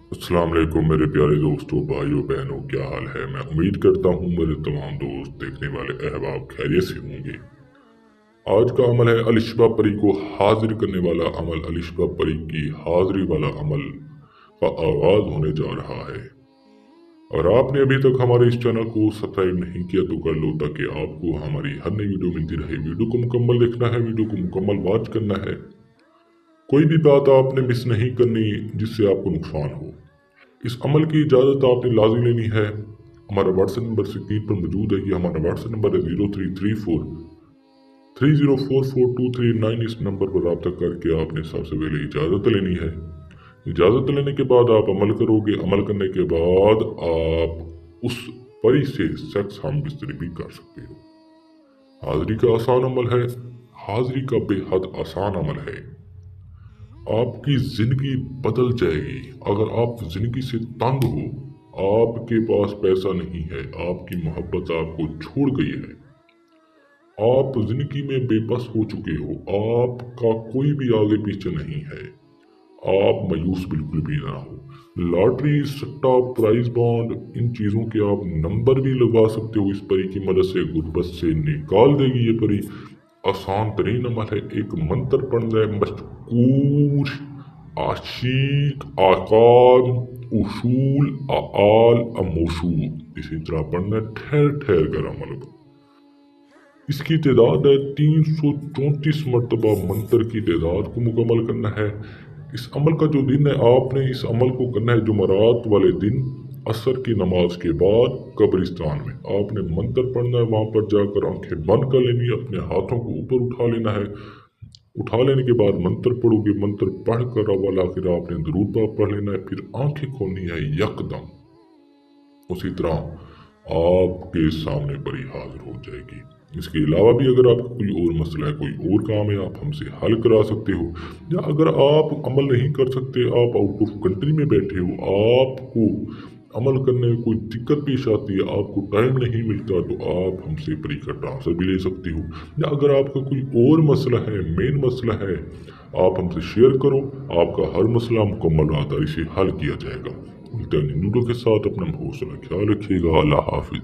अस्सलाम वालेकुम मेरे प्यारे दोस्तों, भाइयों बहनों, क्या हाल है। मैं उम्मीद करता हूँ मेरे तमाम दोस्त देखने वाले अहबाब खैरियत से होंगे। आज का अमल है अलिशबा परी को हाजिर करने वाला अमल। अलिशबा परी की हाजिरी वाला अमल का आगाज होने जा रहा है। और आपने अभी तक हमारे इस चैनल को सब्सक्राइब नहीं किया तो कर लो, ताकि आपको हमारी हर नई वीडियो मिलती रहे। वीडियो को मुकम्मल देखना है, वीडियो को मुकम्मल वॉच करना है। कोई भी बात आपने मिस नहीं करनी जिससे आपको नुकसान हो। इस अमल की इजाज़त आपने लाजमी लेनी है। हमारा व्हाट्सएप नंबर स्क्रीन पर मौजूद है। ये हमारा व्हाट्सएप नंबर है 0334304429। इस नंबर पर रब्ता करके आपने सबसे पहले इजाज़त लेनी है। इजाज़त लेने के बाद आप अमल करोगे। अमल करने के बाद आप उस परी से सेक्स हम बिस्तरी भी कर सकते हो। हाजिरी का आसान अमल है। हाजिरी का बेहद आसान अमल है। आपकी जिंदगी बदल जाएगी। अगर आप जिंदगी से तंग हो, आपके पास पैसा नहीं है, आपकी मोहब्बत आपको छोड़ गई है, आप जिंदगी में बेबस हो चुके हो, आपका कोई भी आगे पीछे नहीं है, आप मायूस बिल्कुल भी ना हो। लॉटरी, सट्टा, प्राइज बॉन्ड, इन चीज़ों के आप नंबर भी लगवा सकते हो। इस परी की मदद से गुर्बत से निकाल देगी ये परी। आसान तरीन अमल है। एक मंत्र पढ़ना है, मशकूर, आशिक, आकाम, उसूल, आल, अमोसूल। इसी तरह पढ़ना है, ठहर ठहर कर अमल को। इसकी तादाद है 334 मरतबा। मंत्र की तादाद को मुकम्मल करना है। इस अमल का जो दिन है, आपने इस अमल को करना है जुमरात वाले दिन असर की नमाज के बाद कब्रिस्तान में। आपने मंत्र पढ़ना है, वहाँ पर जाकर आंखें बंद कर लेनी है, अपने हाथों को ऊपर उठा लेना है। उठा लेने के बाद मंत्र पढ़ोगे। मंत्र पढ़ कर अव्वल आखिर आपने दुरूद पाक पढ़ लेना है, फिर आंखें खोलनी है यकदम। उसी तरह आपके सामने परी हाजिर हो जाएगी। इसके अलावा भी अगर आपका कोई और मसला है, कोई और काम है, आप हमसे हल करा सकते हो। या अगर आप अमल नहीं कर सकते, आप आउट ऑफ कंट्री में बैठे हो, आपको अमल करने में कोई दिक्कत पेश आती है, आपको टाइम नहीं मिलता, तो आप हमसे परी का ट्रांसफर भी ले सकते हो। या अगर आपका कोई और मसला है, मेन मसला है, आप हमसे शेयर करो। आपका हर मसला मुकम्मल आदारी से हल किया जाएगा। मिलते हैं नूडो के साथ। अपना हौसला ख्याल रखिएगा। अल्लाह हाफिज।